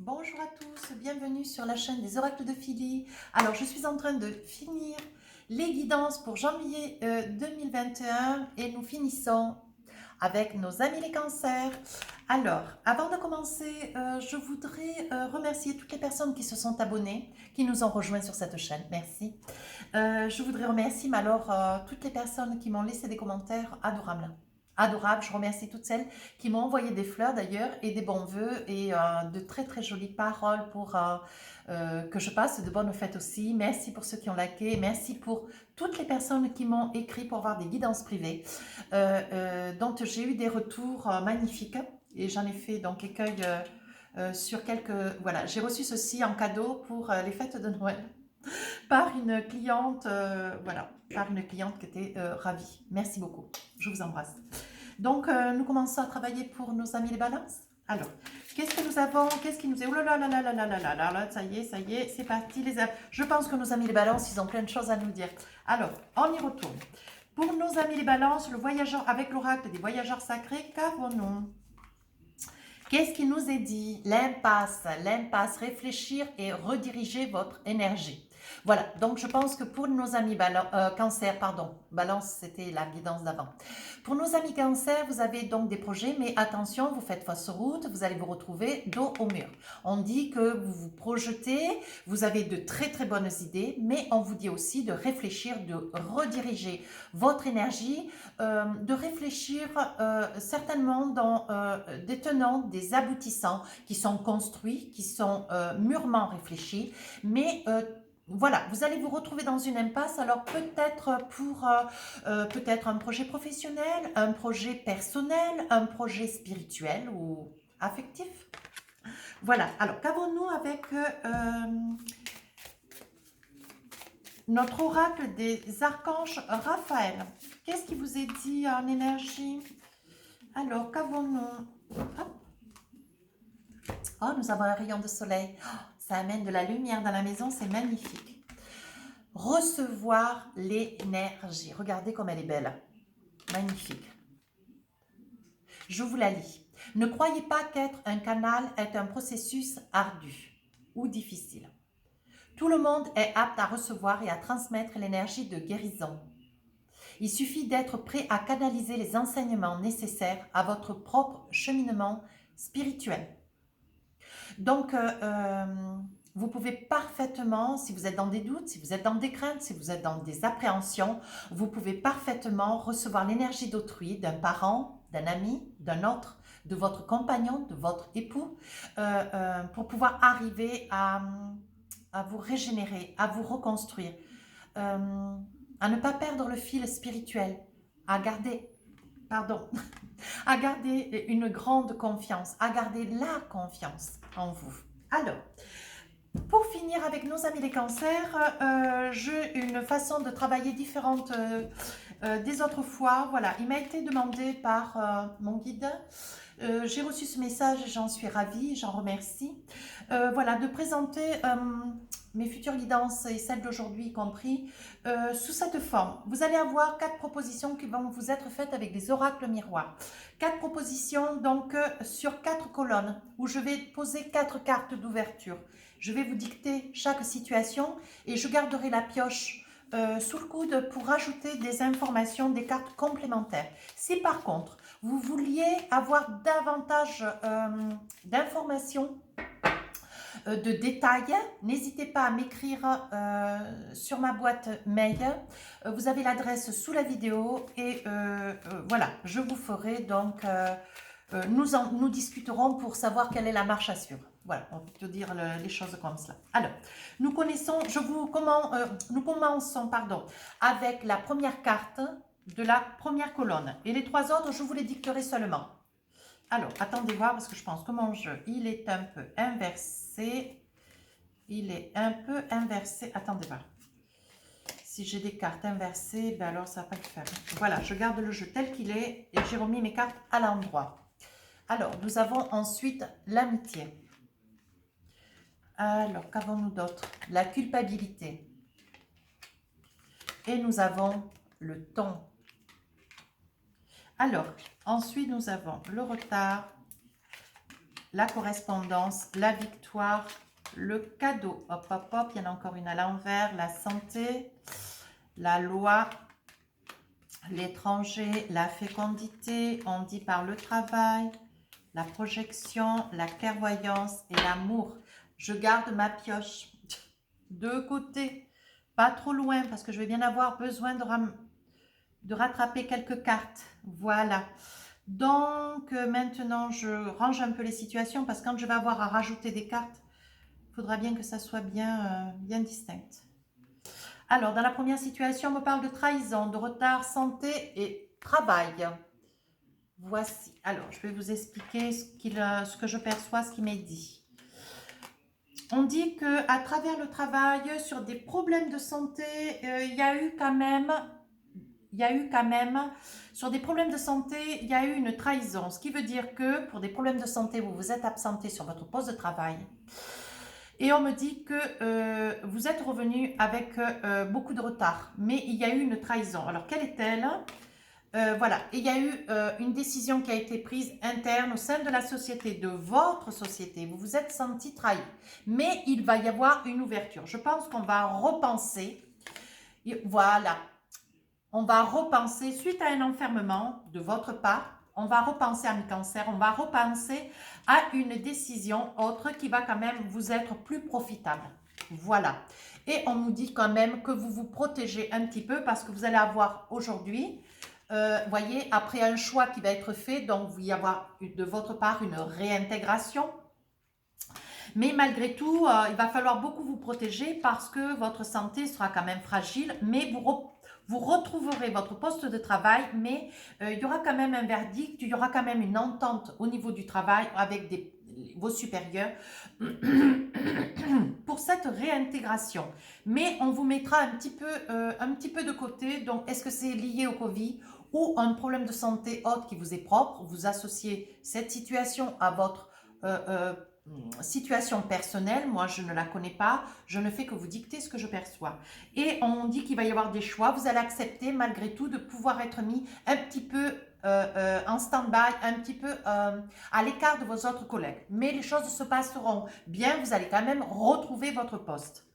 Bonjour à tous, bienvenue sur la chaîne des oracles de Philly. Alors, je suis en train de finir les guidances pour janvier 2021 et nous finissons avec nos amis les cancers. Alors, avant de commencer, je voudrais remercier toutes les personnes qui se sont abonnées, qui nous ont rejoints sur cette chaîne. Merci. Je voudrais remercier toutes les personnes qui m'ont laissé des commentaires adorables. Adorable, je remercie toutes celles qui m'ont envoyé des fleurs d'ailleurs et des bons vœux et de très très jolies paroles pour que je passe de bonnes fêtes aussi. Merci pour ceux qui ont liké, merci pour toutes les personnes qui m'ont écrit pour avoir des guidances privées dont j'ai eu des retours magnifiques et j'en ai fait donc écueil sur quelques... Voilà, j'ai reçu ceci en cadeau pour les fêtes de Noël par une cliente, voilà, par une cliente qui était ravie. Merci beaucoup, je vous embrasse. Donc, nous commençons à travailler pour nos amis les balances. Alors, qu'est-ce que nous avons? Qu'est-ce qui nous est? Oh là là là là là là là là là là, ça y est, c'est parti. Je pense que nos amis les balances, ils ont plein de choses à nous dire. Alors, on y retourne. Pour nos amis les balances, le voyageur avec l'oracle des voyageurs sacrés, qu'avons-nous? Qu'est-ce qui nous est dit? L'impasse, réfléchir et rediriger votre énergie. Voilà, donc je pense que pour nos amis cancer, pardon, balance c'était la guidance d'avant. Pour nos amis cancer, vous avez donc des projets, mais attention, vous faites fausse route, vous allez vous retrouver dos au mur. On dit que vous vous projetez, vous avez de très très bonnes idées, mais on vous dit aussi de réfléchir, de rediriger votre énergie, de réfléchir certainement dans des tenants, des aboutissants qui sont construits, qui sont mûrement réfléchis, mais voilà, vous allez vous retrouver dans une impasse, alors peut-être pour peut-être un projet professionnel, un projet personnel, un projet spirituel ou affectif. Voilà, alors qu'avons-nous avec notre oracle des archanges Raphaël? Qu'est-ce qui vous est dit en énergie? Alors, qu'avons-nous? Oh, nous avons un rayon de soleil. Oh, ça amène de la lumière dans la maison, c'est magnifique. Recevoir l'énergie. Regardez comme elle est belle. Magnifique. Je vous la lis. Ne croyez pas qu'être un canal est un processus ardu ou difficile. Tout le monde est apte à recevoir et à transmettre l'énergie de guérison. Il suffit d'être prêt à canaliser les enseignements nécessaires à votre propre cheminement spirituel. Donc, vous pouvez parfaitement, si vous êtes dans des doutes, si vous êtes dans des craintes, si vous êtes dans des appréhensions, vous pouvez parfaitement recevoir l'énergie d'autrui, d'un parent, d'un ami, d'un autre, de votre compagnon, de votre époux, pour pouvoir arriver à vous régénérer, à vous reconstruire, à ne pas perdre le fil spirituel, à garder, pardon, à garder une grande confiance, à garder la confiance en vous. Alors, pour finir avec nos amis les cancers, j'ai une façon de travailler différente des autres fois. Voilà, il m'a été demandé par mon guide. J'ai reçu ce message et j'en suis ravie, j'en remercie. Voilà, de présenter mes futures guidances et celles d'aujourd'hui y compris, sous cette forme. Vous allez avoir 4 propositions qui vont vous être faites avec des oracles miroirs. 4 propositions donc sur 4 colonnes où je vais poser 4 cartes d'ouverture. Je vais vous dicter chaque situation et je garderai la pioche sous le coude pour rajouter des informations, des cartes complémentaires. Si par contre, vous vouliez avoir davantage d'informations, de détails, n'hésitez pas à m'écrire sur ma boîte mail. Vous avez l'adresse sous la vidéo et voilà, je vous ferai donc, nous discuterons pour savoir quelle est la marche à suivre. Voilà, on peut te dire les choses comme cela. Alors, nous commençons avec la première carte de la première colonne. Et les 3 autres, je vous les dicterai seulement. Alors, attendez voir parce que je pense que mon jeu, il est un peu inversé. Il est un peu inversé. Attendez voir. Si j'ai des cartes inversées, ben alors ça va pas le faire. Voilà, je garde le jeu tel qu'il est et j'ai remis mes cartes à l'endroit. Alors, nous avons ensuite l'amitié. Alors, qu'avons-nous d'autre? La culpabilité. Et nous avons le ton. Alors, ensuite, nous avons le retard la correspondance, la victoire, le cadeau. Hop, hop, hop, il y en a encore une à l'envers. La santé, la loi, l'étranger, la fécondité, on dit par le travail, la projection, la clairvoyance et l'amour. Je garde ma pioche de côté, pas trop loin parce que je vais bien avoir besoin de rattraper quelques cartes. Voilà. Donc maintenant, je range un peu les situations parce que quand je vais avoir à rajouter des cartes, il faudra bien que ça soit bien, bien distinct. Alors, dans la première situation, on me parle de trahison, de retard, santé et travail. Voici. Alors, je vais vous expliquer ce que je perçois, ce qui m'est dit. On dit qu'à travers le travail, sur des problèmes de santé, il y a eu quand même, sur des problèmes de santé, il y a eu une trahison. Ce qui veut dire que pour des problèmes de santé, vous vous êtes absenté sur votre poste de travail. Et on me dit que vous êtes revenu avec beaucoup de retard, mais il y a eu une trahison. Alors, quelle est-elle? Voilà, et il y a eu une décision qui a été prise interne au sein de la société, de votre société. Vous vous êtes senti trahi, mais il va y avoir une ouverture. Je pense qu'on va repenser, voilà, on va repenser suite à un enfermement de votre part. On va repenser à mi-cancer, on va repenser à une décision autre qui va quand même vous être plus profitable. Voilà. Et on nous dit quand même que vous vous protégez un petit peu parce que vous allez avoir aujourd'hui, voyez, après un choix qui va être fait, donc il va y avoir de votre part une réintégration. Mais malgré tout, il va falloir beaucoup vous protéger parce que votre santé sera quand même fragile, mais vous retrouverez votre poste de travail, mais il y aura quand même un verdict, il y aura quand même une entente au niveau du travail avec vos supérieurs pour cette réintégration. Mais on vous mettra un petit peu de côté. Donc, est-ce que c'est lié au Covid ou un problème de santé autre qui vous est propre? Vous associez cette situation à votre situation personnelle, moi je ne la connais pas, je ne fais que vous dicter ce que je perçois. Et on dit qu'il va y avoir des choix, vous allez accepter malgré tout de pouvoir être mis un petit peu en stand-by, un petit peu à l'écart de vos autres collègues. Mais les choses se passeront bien, vous allez quand même retrouver votre poste.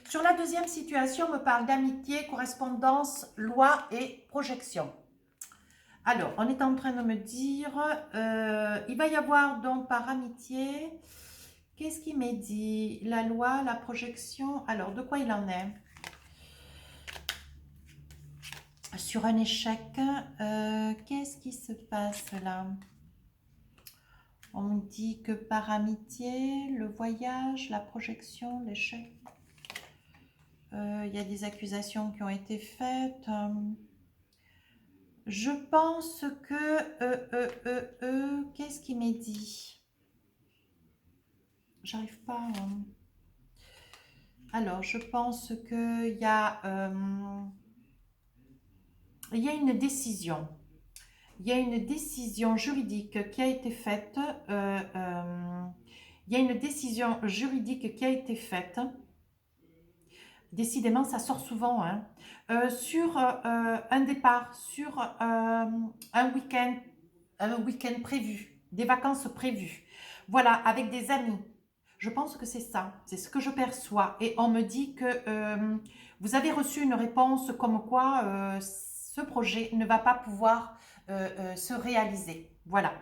Sur la deuxième situation, on me parle d'amitié, correspondance, loi et projection. Alors, on est en train de me dire, il va y avoir donc par amitié, qu'est-ce qui m'est dit? La loi, la projection, alors de quoi il en est? Sur un échec, qu'est-ce qui se passe là? On me dit que par amitié, le voyage, la projection, l'échec, il y a des accusations qui ont été faites. Je pense que, qu'est-ce qui m'est dit? J'arrive pas. Alors, je pense qu'il y a une décision. Il y a une décision juridique qui a été faite. Il y a une décision juridique qui a été faite. Décidément, ça sort souvent. Hein, sur un départ, sur un week-end prévu, des vacances prévues. Voilà, avec des amis. Je pense que c'est ça, c'est ce que je perçois. Et on me dit que vous avez reçu une réponse comme quoi ce projet ne va pas pouvoir se réaliser. Voilà.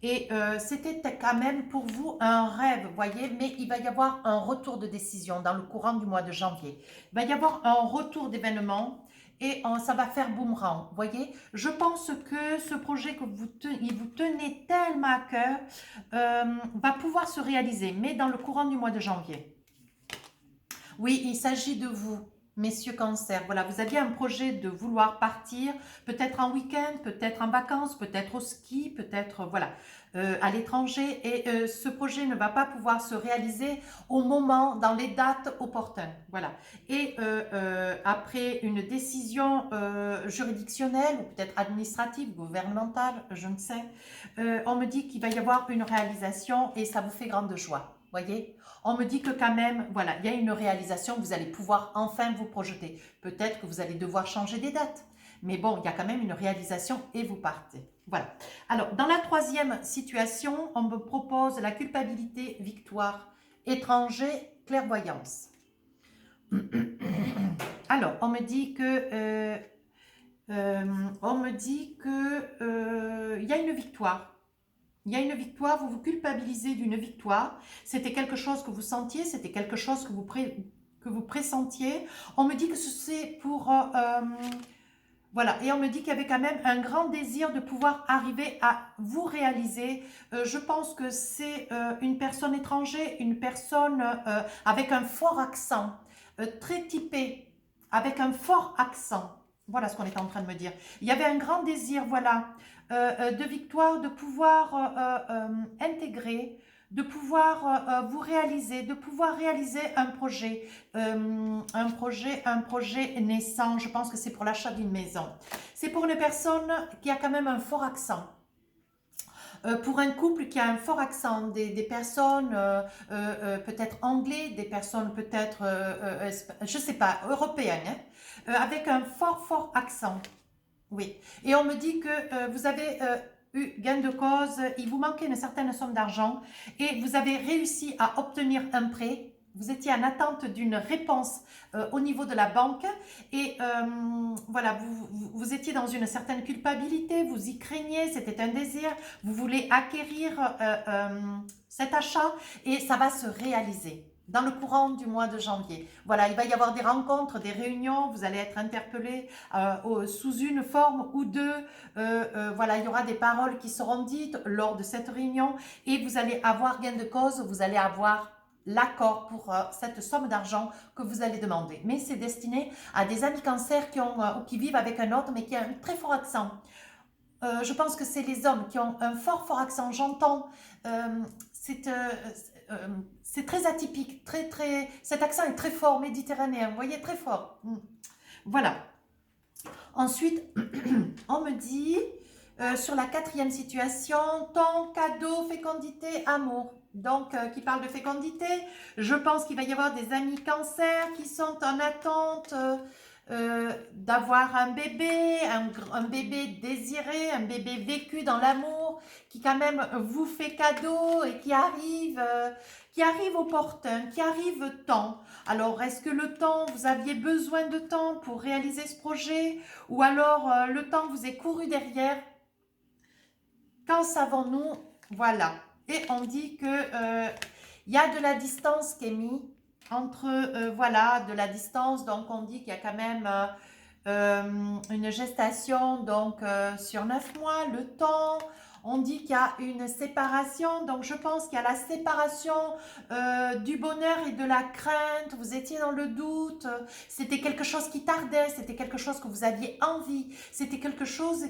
Et c'était quand même pour vous un rêve, voyez, mais il va y avoir un retour de décision dans le courant du mois de janvier. Il va y avoir un retour d'événements et ça va faire boomerang, voyez. Je pense que ce projet que vous tenez tellement à cœur va pouvoir se réaliser, mais dans le courant du mois de janvier. Oui, il s'agit de vous, messieurs Cancer. Voilà, vous aviez un projet de vouloir partir, peut-être en week-end, peut-être en vacances, peut-être au ski, peut-être voilà, à l'étranger. Et ce projet ne va pas pouvoir se réaliser au moment, dans les dates opportunes. Voilà. Et après une décision juridictionnelle ou peut-être administrative, gouvernementale, je ne sais, on me dit qu'il va y avoir une réalisation et ça vous fait grande joie. Voyez, on me dit que quand même, voilà, il y a une réalisation, vous allez pouvoir enfin vous projeter. Peut-être que vous allez devoir changer des dates, Mais bon, il y a quand même une réalisation et vous partez. Voilà. Alors, dans la troisième situation, on me propose la culpabilité, victoire, étranger, clairvoyance. Alors, on me dit que il y a une victoire. Il y a une victoire, vous vous culpabilisez d'une victoire. C'était quelque chose que vous sentiez, c'était quelque chose que vous pressentiez. On me dit que c'est pour... voilà, et on me dit qu'il y avait quand même un grand désir de pouvoir arriver à vous réaliser. Je pense que c'est une personne étrangère, une personne avec un fort accent, très typé, avec un fort accent. Voilà ce qu'on est en train de me dire. Il y avait un grand désir, voilà, de victoire, de pouvoir intégrer, de pouvoir vous réaliser, de pouvoir réaliser un projet naissant. Je pense que c'est pour l'achat d'une maison. C'est pour une personne qui a quand même un fort accent. Pour un couple qui a un fort accent, des personnes peut-être anglais, des personnes peut-être, je ne sais pas, européennes, hein, avec un fort accent. Oui. Et on me dit que vous avez eu gain de cause, il vous manquait une certaine somme d'argent et vous avez réussi à obtenir un prêt. Vous étiez en attente d'une réponse au niveau de la banque et voilà, vous étiez dans une certaine culpabilité, vous y craignez, c'était un désir, vous voulez acquérir cet achat et ça va se réaliser dans le courant du mois de janvier. Voilà, il va y avoir des rencontres, des réunions, vous allez être interpellé sous une forme ou deux. Voilà, il y aura des paroles qui seront dites lors de cette réunion et vous allez avoir gain de cause, vous allez avoir l'accord pour cette somme d'argent que vous allez demander. Mais c'est destiné à des amis cancers qui vivent avec un autre mais qui a un très fort accent. Je pense que c'est les hommes qui ont un fort accent, j'entends. C'est très atypique, cet accent est très fort, méditerranéen, vous voyez, très fort. Voilà. Ensuite, on me dit, sur la quatrième situation, ton cadeau, fécondité, amour. Donc, qui parle de fécondité, je pense qu'il va y avoir des amis cancers qui sont en attente d'avoir un bébé désiré, un bébé vécu dans l'amour, qui quand même vous fait cadeau et qui arrive opportun, qui arrive temps. Alors, est-ce que le temps, vous aviez besoin de temps pour réaliser ce projet ou alors le temps vous est couru derrière? Qu'en savons-nous? Voilà. Et on dit que il y a de la distance qui est mise entre, voilà, de la distance. Donc, on dit qu'il y a quand même une gestation donc sur 9 mois, le temps. On dit qu'il y a une séparation, donc je pense qu'il y a la séparation du bonheur et de la crainte. Vous étiez dans le doute, c'était quelque chose qui tardait, c'était quelque chose que vous aviez envie, c'était quelque chose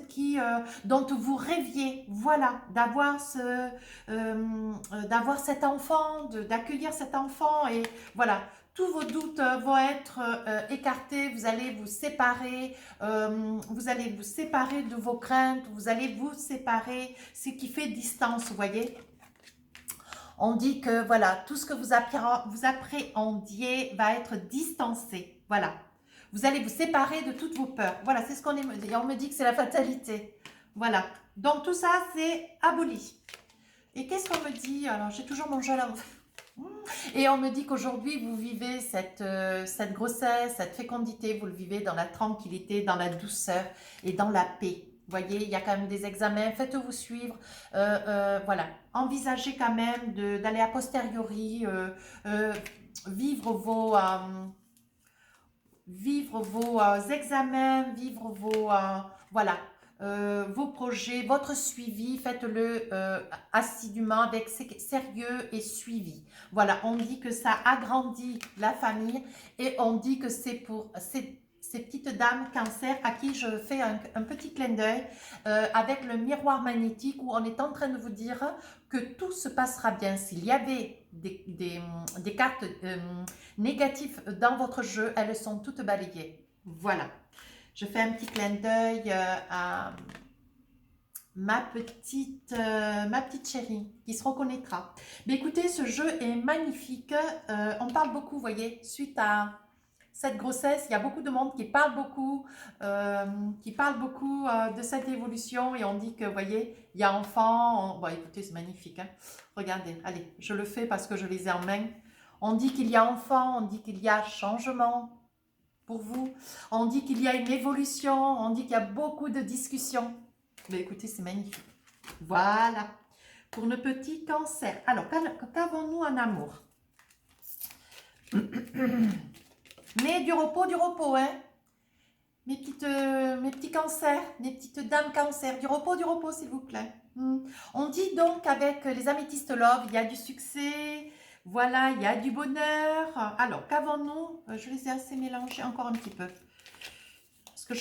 dont vous rêviez, voilà, d'avoir cet enfant, d'accueillir cet enfant et voilà. Tous vos doutes vont être écartés, vous allez vous séparer de vos craintes, vous allez vous séparer, ce qui fait distance, vous voyez. On dit que voilà, tout ce que vous appréhendiez va être distancé, voilà. Vous allez vous séparer de toutes vos peurs, voilà, c'est ce qu'on dit. On me dit que c'est la fatalité, voilà. Donc tout ça, c'est aboli. Et qu'est-ce qu'on me dit? Alors, j'ai toujours mon jeu à l'envers. Et on me dit qu'aujourd'hui, vous vivez cette grossesse, cette fécondité, vous le vivez dans la tranquillité, dans la douceur et dans la paix. Vous voyez, il y a quand même des examens, faites-vous suivre. Voilà, envisagez quand même d'aller a posteriori, vivre vos examens, vivre voilà, vos projets, votre suivi, faites-le assidûment, avec sérieux et suivi. Voilà, on dit que ça agrandit la famille et on dit que c'est pour ces petites dames cancer à qui je fais un petit clin d'œil avec le miroir magnétique où on est en train de vous dire que tout se passera bien. S'il y avait des cartes négatives dans votre jeu, elles sont toutes balayées. Voilà. Je fais un petit clin d'œil à ma petite chérie qui se reconnaîtra. Mais écoutez, ce jeu est magnifique. On parle beaucoup, vous voyez, suite à cette grossesse. Il y a beaucoup de monde qui parle beaucoup de cette évolution et on dit que, vous voyez, il y a enfant. Bon, écoutez, c'est magnifique. Hein. Regardez, allez, je le fais parce que je les ai en main. On dit qu'il y a enfant, on dit qu'il y a changement pour vous. On dit qu'il y a une évolution, on dit qu'il y a beaucoup de discussions. Mais écoutez, c'est magnifique. Voilà, pour nos petits cancers. Alors, qu'avons-nous en amour? Mais du repos, hein. Mes petits cancers, mes petites dames cancers, du repos, s'il vous plaît. On dit donc qu'avec les améthystes love, il y a du succès, voilà, il y a du bonheur. Alors, qu'avons-nous? Je les ai assez mélangées encore un petit peu. Parce que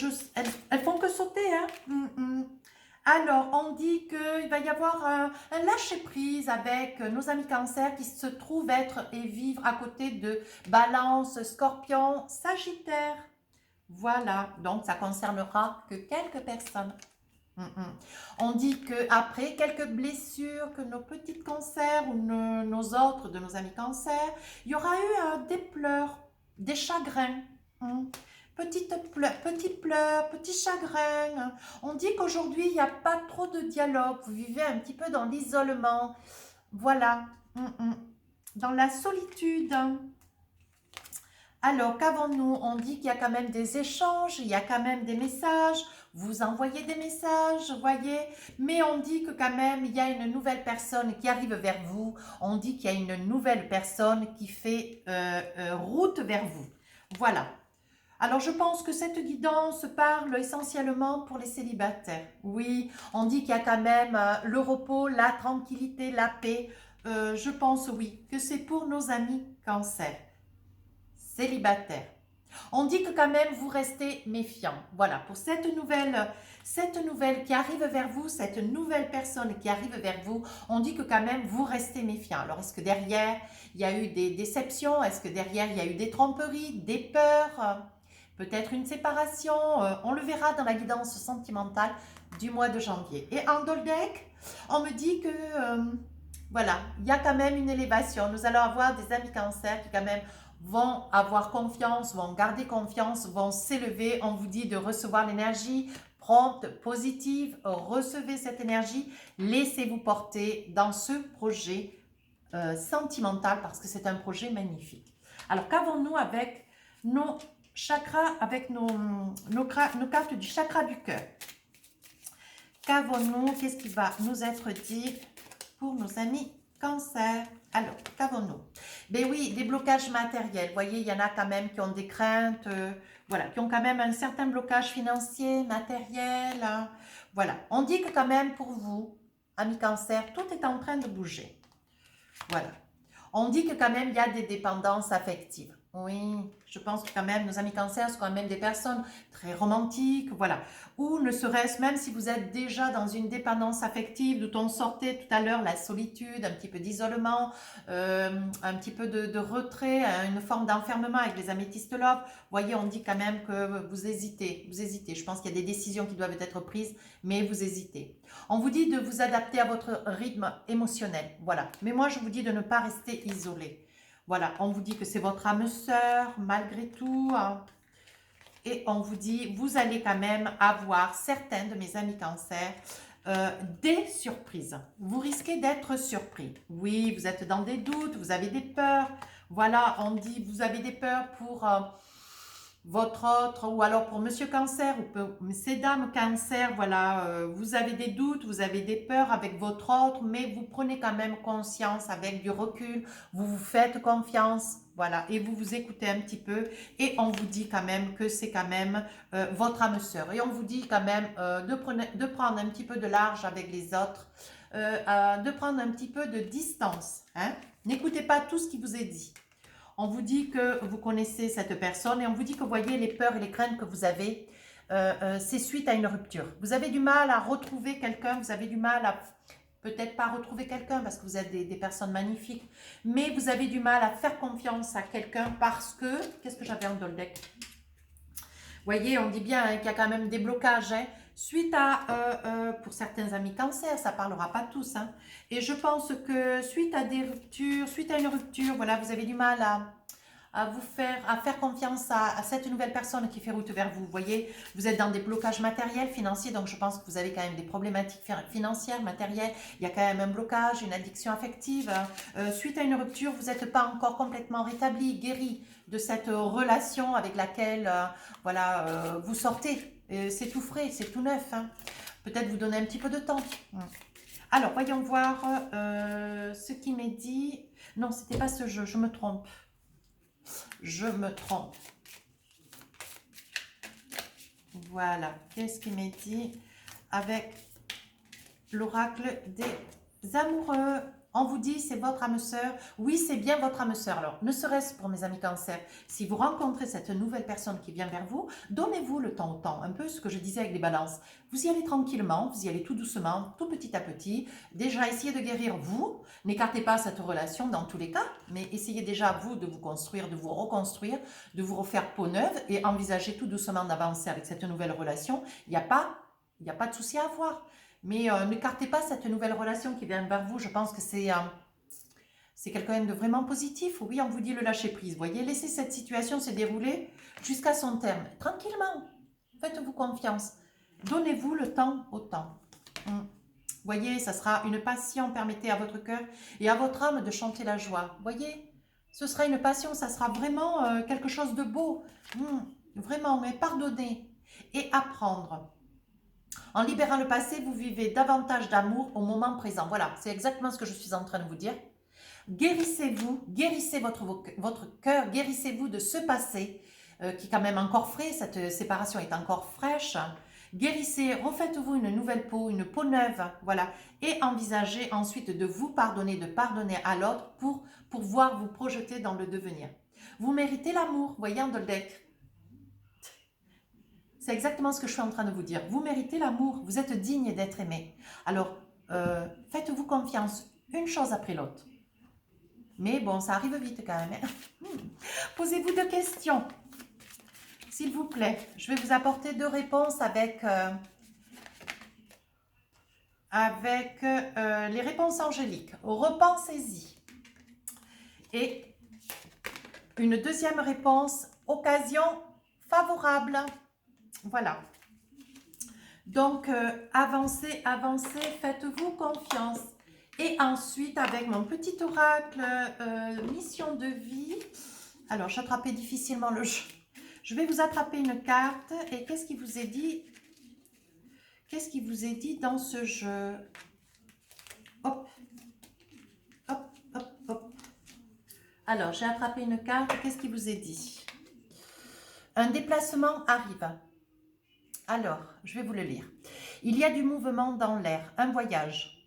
elles font que sauter, hein. Alors, on dit qu'il va y avoir un lâcher-prise avec nos amis cancers qui se trouvent être et vivre à côté de Balance, Scorpion, Sagittaire. Voilà, donc ça concernera que quelques personnes. On dit qu'après quelques blessures que nos petites cancers ou nos autres de nos amis cancers, il y aura eu des pleurs, des chagrins. Petits pleurs, petits chagrins. On dit qu'aujourd'hui, il n'y a pas trop de dialogue. Vous vivez un petit peu dans l'isolement. Voilà. Dans la solitude. Alors, qu'avons-nous? On dit qu'il y a quand même des échanges, il y a quand même des messages. Vous envoyez des messages, voyez. Mais on dit que quand même, il y a une nouvelle personne qui arrive vers vous. On dit qu'il y a une nouvelle personne qui fait route vers vous. Voilà. Alors, je pense que cette guidance parle essentiellement pour les célibataires. Oui, on dit qu'il y a quand même le repos, la tranquillité, la paix. Je pense, oui, que c'est pour nos amis cancer, célibataires. On dit que quand même, vous restez méfiants. Voilà, pour cette nouvelle qui arrive vers vous, cette nouvelle personne qui arrive vers vous, on dit que quand même, vous restez méfiants. Alors, est-ce que derrière, il y a eu des déceptions? Est-ce que derrière, il y a eu des tromperies, des peurs? Peut-être une séparation, on le verra dans la guidance sentimentale du mois de janvier. Et en Doldek, on me dit que, voilà, il y a quand même une élévation. Nous allons avoir des amis cancers qui quand même vont avoir confiance, vont garder confiance, vont s'élever. On vous dit de recevoir l'énergie prompte, positive, recevez cette énergie, laissez-vous porter dans ce projet sentimental parce que c'est un projet magnifique. Alors, qu'avons-nous avec nos chakras, avec nos cartes du chakra du cœur? Qu'avons-nous? Qu'est-ce qui va nous être dit pour nos amis cancer? Alors, qu'avons-nous? Ben oui, des blocages matériels. Vous voyez, il y en a quand même qui ont des craintes, voilà, qui ont quand même un certain blocage financier, matériel. Hein. Voilà, on dit que quand même pour vous, amis cancer, tout est en train de bouger. Voilà. On dit que quand même, il y a des dépendances affectives. Oui, je pense que quand même, nos amis cancers sont quand même des personnes très romantiques, voilà. Ou ne serait-ce même si vous êtes déjà dans une dépendance affective, dont on sortait tout à l'heure, la solitude, un petit peu d'isolement, un petit peu de retrait, une forme d'enfermement avec les améthystes love. Vous voyez, on dit quand même que vous hésitez, Je pense qu'il y a des décisions qui doivent être prises, mais vous hésitez. On vous dit de vous adapter à votre rythme émotionnel, voilà. Mais moi, je vous dis de ne pas rester isolé. Voilà, on vous dit que c'est votre âme sœur, malgré tout. Hein. Et on vous dit, vous allez quand même avoir, certains de mes amis cancer, des surprises. Vous risquez d'être surpris. Oui, vous êtes dans des doutes, vous avez des peurs. Voilà, on dit, vous avez des peurs pour votre autre, ou alors pour monsieur cancer, ou pour ces dames cancer, voilà, vous avez des doutes, vous avez des peurs avec votre autre, mais vous prenez quand même conscience avec du recul, vous vous faites confiance, voilà, et vous vous écoutez un petit peu, et on vous dit quand même que c'est quand même votre âme sœur, et on vous dit quand même de prendre un petit peu de large avec les autres, de prendre un petit peu de distance, hein, n'écoutez pas tout ce qui vous est dit. On vous dit que vous connaissez cette personne et on vous dit que vous voyez les peurs et les craintes que vous avez, c'est suite à une rupture. Vous avez du mal à retrouver quelqu'un, vous avez du mal à peut-être pas retrouver quelqu'un parce que vous êtes des personnes magnifiques, mais vous avez du mal à faire confiance à quelqu'un parce que, qu'est-ce que j'avais en Doldek? Vous voyez, on dit bien hein, qu'il y a quand même des blocages, hein, suite à, pour certains amis cancer, ça ne parlera pas tous, hein, et je pense que suite à des ruptures, suite à une rupture, voilà, vous avez du mal à faire confiance à cette nouvelle personne qui fait route vers vous. Vous voyez, vous êtes dans des blocages matériels, financiers, donc je pense que vous avez quand même des problématiques financières, matérielles. Il y a quand même un blocage, une addiction affective. Suite à une rupture, vous n'êtes pas encore complètement rétabli, guéri de cette relation avec laquelle voilà, vous sortez. C'est tout frais, c'est tout neuf. Hein. Peut-être vous donner un petit peu de temps. Alors, voyons voir ce qui m'est dit. Non, c'était pas ce jeu, je me trompe. Je me trompe. Voilà, qu'est-ce qui m'est dit avec l'oracle des amoureux? On vous dit, c'est votre âme sœur. Oui, c'est bien votre âme sœur. Alors, ne serait-ce pour mes amis cancer, si vous rencontrez cette nouvelle personne qui vient vers vous, donnez-vous le temps au temps. Un peu ce que je disais avec les balances. Vous y allez tranquillement, vous y allez tout doucement, tout petit à petit. Déjà, essayez de guérir vous. N'écartez pas cette relation dans tous les cas, mais essayez déjà, vous, de vous construire, de vous reconstruire, de vous refaire peau neuve et envisagez tout doucement d'avancer avec cette nouvelle relation. Il n'y a pas de souci à avoir. Mais n'écartez pas cette nouvelle relation qui vient vers vous. Je pense que c'est quelqu'un de vraiment positif. Oui, on vous dit le lâcher prise. Voyez, laissez cette situation se dérouler jusqu'à son terme. Tranquillement. Faites-vous confiance. Donnez-vous le temps au temps. Voyez, ça sera une passion. Permettez à votre cœur et à votre âme de chanter la joie. Voyez, ce sera une passion. Ça sera vraiment quelque chose de beau. Vraiment, mais pardonner et apprendre. En libérant le passé, vous vivez davantage d'amour au moment présent. Voilà, c'est exactement ce que je suis en train de vous dire. Guérissez-vous, guérissez votre cœur, guérissez-vous de ce passé qui est quand même encore frais, cette séparation est encore fraîche. Guérissez, refaites-vous une nouvelle peau, une peau neuve, voilà. Et envisagez ensuite de vous pardonner, de pardonner à l'autre pour pouvoir vous projeter dans le devenir. Vous méritez l'amour, voyez en deck. C'est exactement ce que je suis en train de vous dire. Vous méritez l'amour, vous êtes digne d'être aimé. Alors, faites-vous confiance, une chose après l'autre. Mais bon, ça arrive vite quand même. Hein. Posez-vous deux questions, s'il vous plaît. Je vais vous apporter deux réponses avec les réponses angéliques. Repensez-y. Et une deuxième réponse, occasion favorable. Voilà. Donc, avancez, avancez, faites-vous confiance. Et ensuite, avec mon petit oracle, mission de vie. Alors, j'attrapais difficilement le jeu. Je vais vous attraper une carte. Et qu'est-ce qui vous est dit? Qu'est-ce qui vous est dit dans ce jeu? Hop. Hop, hop, hop. Alors, j'ai attrapé une carte. Qu'est-ce qui vous est dit? Un déplacement arrive. Alors, je vais vous le lire. Il y a du mouvement dans l'air, un voyage.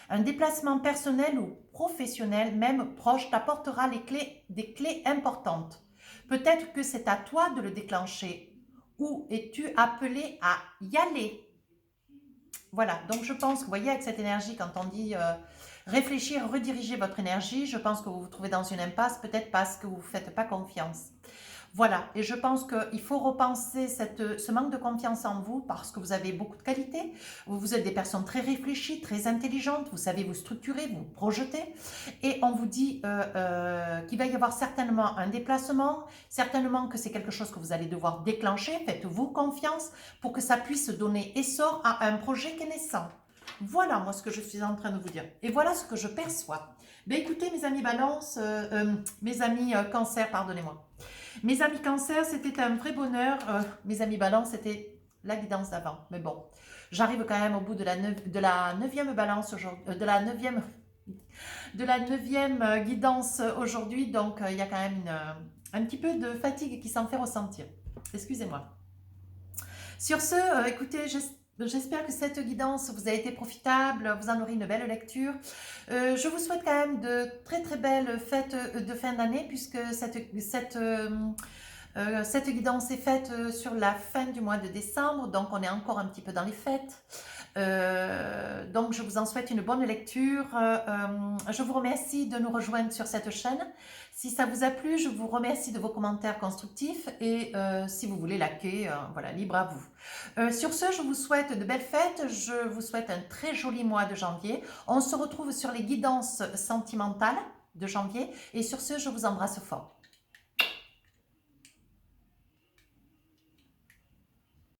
Un déplacement personnel ou professionnel, même proche, t'apportera des clés importantes. Peut-être que c'est à toi de le déclencher. Ou es-tu appelé à y aller? Voilà, donc je pense que vous voyez avec cette énergie, quand on dit réfléchir, rediriger votre énergie, je pense que vous vous trouvez dans une impasse, peut-être parce que vous ne faites pas confiance. Voilà, et je pense qu'il faut repenser ce manque de confiance en vous parce que vous avez beaucoup de qualités. Vous êtes des personnes très réfléchies, très intelligentes, vous savez vous structurer, vous projeter. Et on vous dit qu'il va y avoir certainement un déplacement, certainement que c'est quelque chose que vous allez devoir déclencher. Faites-vous confiance pour que ça puisse donner essor à un projet qui est naissant. Voilà moi ce que je suis en train de vous dire. Et voilà ce que je perçois. Ben, écoutez mes amis balance, mes amis cancer, pardonnez-moi. Mes amis cancer, c'était un vrai bonheur. Mes amis balance, c'était la guidance d'avant. Mais bon, j'arrive quand même au bout de la 9e balance aujourd'hui, de la 9e guidance aujourd'hui. Donc, il y a quand même un petit peu de fatigue qui s'en fait ressentir. Excusez-moi. Sur ce, écoutez, j'espère que cette guidance vous a été profitable, vous en aurez une belle lecture. Je vous souhaite quand même de très très belles fêtes de fin d'année puisque cette guidance est faite sur la fin du mois de décembre, donc on est encore un petit peu dans les fêtes. Donc je vous en souhaite une bonne lecture. Je vous remercie de nous rejoindre sur cette chaîne. Si ça vous a plu, je vous remercie de vos commentaires constructifs et si vous voulez liker, voilà, libre à vous. Sur ce, je vous souhaite de belles fêtes. Je vous souhaite un très joli mois de janvier. On se retrouve sur les guidances sentimentales de janvier et sur ce, je vous embrasse fort.